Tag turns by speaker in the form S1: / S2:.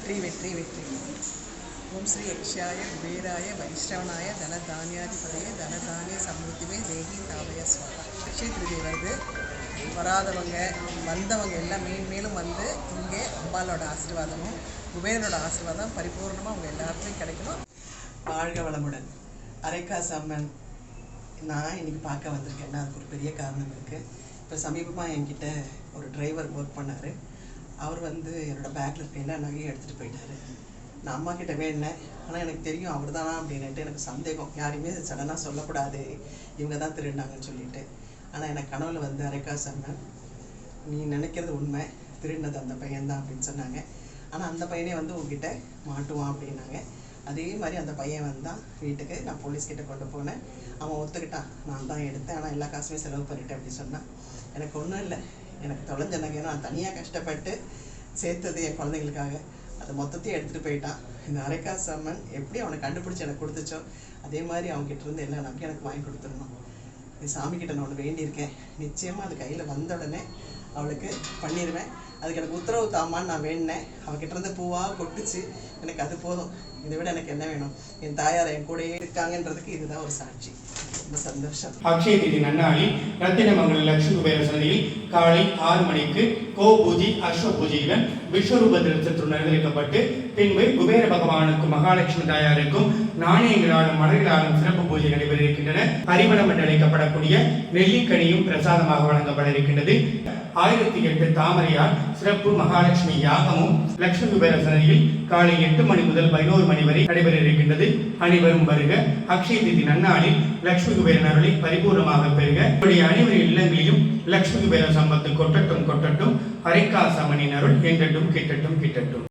S1: வெற்றி வெற்றி வெற்றி. ஓம் ஸ்ரீ யக்ஷாய குபேராய வைஷ்ணவனாய தனதானியாதிபதியே தனதானிய சம்ருத்திவே தேகி தாவய ஸ்வாகா. அக்ஷய திருதி வருது. வராதவங்க வந்தவங்க எல்லாம் மேலும் வந்து இங்கே அம்பாலோட ஆசீர்வாதமும் குபேரனோட ஆசீர்வாதம் பரிபூர்ணமாக அவங்க எல்லாருக்குமே கிடைக்கணும். வாழ்க வளமுடன். அரைக்காசு அம்மன் நான் இன்றைக்கி பார்க்க வந்திருக்கேன்னா அதுக்கு ஒரு பெரிய காரணம் இருக்குது. இப்போ சமீபமாக என்கிட்ட ஒரு டிரைவர் ஒர்க் பண்ணார். அவர் வந்து என்னோடய பேக்கில் இருக்க எல்லா நகையும் எடுத்துகிட்டு போயிட்டார். நான் அம்மா கிட்ட வேணேன், ஆனால் எனக்கு தெரியும் அவர் தானா அப்படின்ட்டு எனக்கு சந்தேகம். யாரையுமே சடனாக சொல்லக்கூடாது இவங்க தான் திருடினாங்கன்னு சொல்லிட்டு. ஆனால் எனக்கு கனவுல வந்து அரைக்காசு அம்மன் நீ நினைக்கிறது உண்மை, திருடினது அந்த பையன்தான் அப்படின்னு சொன்னாங்க. ஆனால் அந்த பையனே வந்து உங்ககிட்ட மாட்டுவான் அப்படின்னாங்க. அதே மாதிரி அந்த பையன் வந்தான் வீட்டுக்கு. நான் போலீஸ்கிட்ட கொண்டு போனேன். அவன் ஒத்துக்கிட்டான், நான் தான் எடுத்தேன், ஆனால் எல்லா காசுமே செலவு பண்ணிட்டேன் அப்படின்னு சொன்னான். எனக்கு ஒன்றும் இல்லை, எனக்கு தொலைஞ்ச நகை நான் தனியாக கஷ்டப்பட்டு சேர்த்தது என் குழந்தைங்களுக்காக, அதை மொத்தத்தையும் எடுத்துகிட்டு போயிட்டான். இந்த அரைக்காசு அம்மன் எப்படி அவனை கண்டுபிடிச்சி எனக்கு கொடுத்துச்சோ அதே மாதிரி அவங்ககிட்ட இருந்து எல்லா நகையும் எனக்கு வாங்கி கொடுத்துடணும். சாமிக்கிட்ட நான் ஒன்று வேண்டியிருக்கேன். நிச்சயமாக அது கையில் வந்த உடனே அவளுக்கு பண்ணிடுவேன். அதுக்கு எனக்கு உத்தரவு தாமான்னு நான் வேண்டினேன். அவகிட்ட இருந்து பூவாக கொட்டுச்சு. எனக்கு அது போதும், இதை விட எனக்கு என்ன வேணும்? என் தாயார் என் கூடயே இருக்காங்கன்றதுக்கு இதுதான் ஒரு சாட்சி. ரொம்ப சந்தோஷம்.
S2: அக்ஷய திதி நன்னாளில் ரத்தினமங்கலம் லட்சுமி குபேர சன்னதியில் காலை 6 மணிக்கு கோ பூஜை அஸ்வ பூஜையுடன் விஸ்வரூப திருத்தத்துடன் நிர்வகிக்கப்பட்டு பின்பு குபேர பகவானுக்கும் மகாலட்சுமி தாயாருக்கும் நாணயங்களாலும் மலர்களாலும் சிறப்பு பூஜை நடைபெற இருக்கின்றன. ஹரிமணம் என்று அழைக்கப்படக்கூடிய நெல்லிக்கனியும் பிரசாதமாக வழங்கப்பட இருக்கின்றது. 1008 தாமரையால் சிறப்பு மகாலட்சுமி யாகமும் லட்சுமி குபேர சன்னதியில் காலை 8 மணி முதல் 11 மணி வரை நடைபெற இருக்கின்றது. அனைவரும் வருக. அக்ஷய திதி நன்னாளில் லட்சுமி குபேரன் அருளை பரிபூர்ணமாக பெறுக. அனைவரின் இல்லங்களிலும் லட்சுமி குபேர சம்பத்து கொட்டட்டும் கொட்டட்டும். அரைக்காசு அம்மனின் அருள் என்றென்றும் கிட்டட்டும் கிட்டட்டும்.